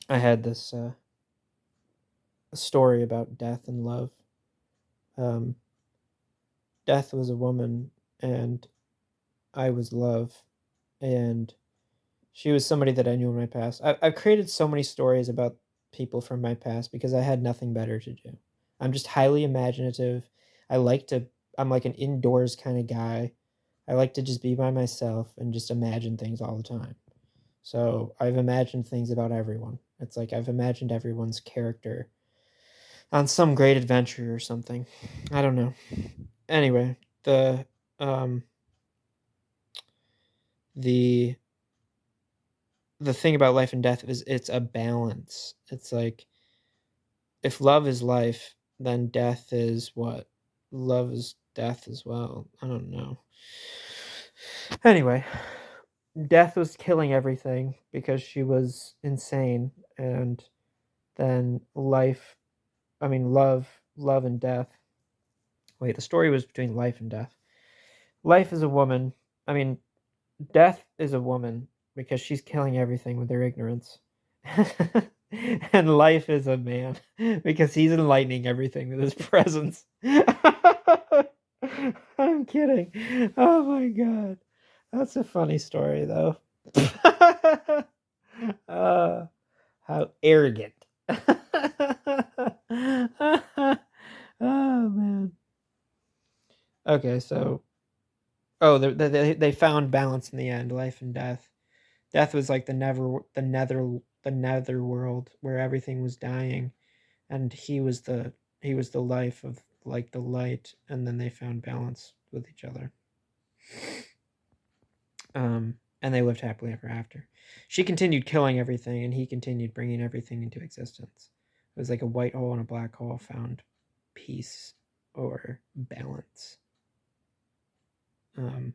had this a story about death and love. Death was a woman and I was love, and she was somebody that I knew in my past. I've created so many stories about people from my past because I had nothing better to do. I'm just highly imaginative. I like to I'm like an indoors kind of guy. I like to just be by myself and just imagine things all the time. So I've imagined things about everyone. It's like I've imagined everyone's character on some great adventure or something. I don't know. Anyway, um the the thing about life and death is it's a balance. It's like if love is life, then death is what? Love is death as well. I don't know. Anyway, death was killing everything because she was insane, and then love and death. Wait, the story was between life and death. Life is a woman. I mean, death is a woman because she's killing everything with her ignorance. And life is a man because he's enlightening everything with his presence. I'm kidding. Oh my god. That's a funny story though. uh, how arrogant. Oh man. Okay, so they found balance in the end, life and death. Death was like the nether world where everything was dying, and he was the life of like the light, and then they found balance with each other. And they lived happily ever after. She continued killing everything, and he continued bringing everything into existence. It was like a white hole and a black hole found peace or balance. Um,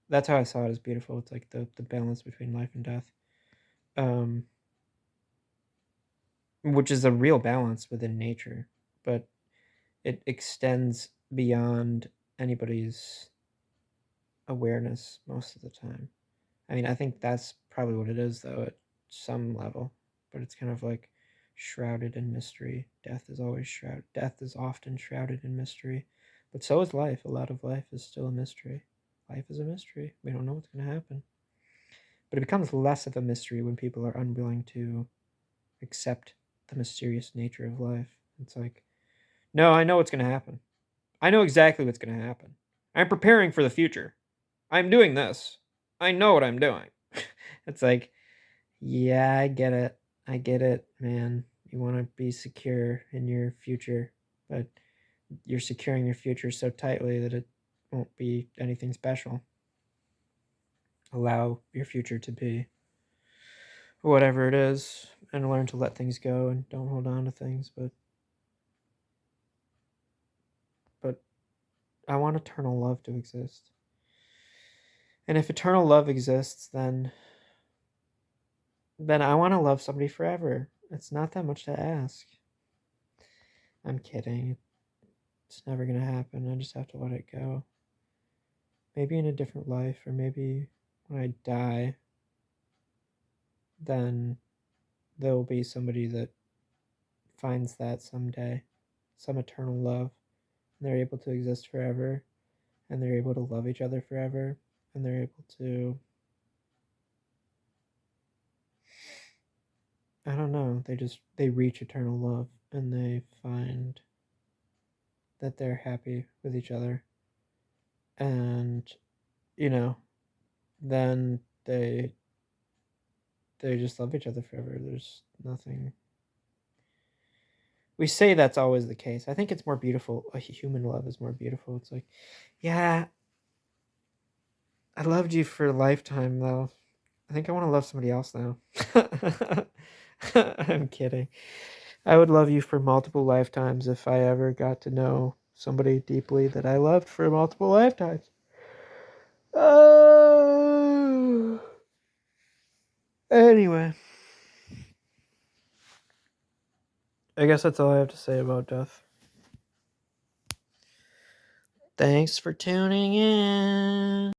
that's how I saw it as beautiful. It's like the balance between life and death. Um, which is a real balance within nature, but it extends beyond anybody's awareness most of the time. I mean, I think that's probably what it is, though, at some level, but it's kind of like shrouded in mystery. Death is often shrouded in mystery, but so is life. A lot of life is still a mystery. Life is a mystery. We don't know what's going to happen. But it becomes less of a mystery when people are unwilling to accept the mysterious nature of life. It's like, no, I know what's going to happen. I know exactly what's going to happen. I'm preparing for the future. I'm doing this. I know what I'm doing. It's like, yeah, I get it. I get it, man. You want to be secure in your future, but you're securing your future so tightly that it won't be anything special. Allow your future to be whatever it is and learn to let things go and don't hold on to things, but I want eternal love to exist. And if eternal love exists, then I want to love somebody forever. It's not that much to ask. I'm kidding. It's never going to happen. I just have to let it go. Maybe in a different life, or maybe when I die, then there will be somebody that finds that someday, some eternal love, and they're able to exist forever, and they're able to love each other forever, and they're able to, I don't know, they reach eternal love and they find that they're happy with each other, and you know, then they just love each other forever. There's nothing. We say that's always the case. I think it's more beautiful. A human love is more beautiful. It's like, yeah, I loved you for a lifetime, though. I think I want to love somebody else now. I'm kidding. I would love you for multiple lifetimes if I ever got to know somebody deeply that I loved for multiple lifetimes. Anyway, I guess that's all I have to say about death. Thanks for tuning in.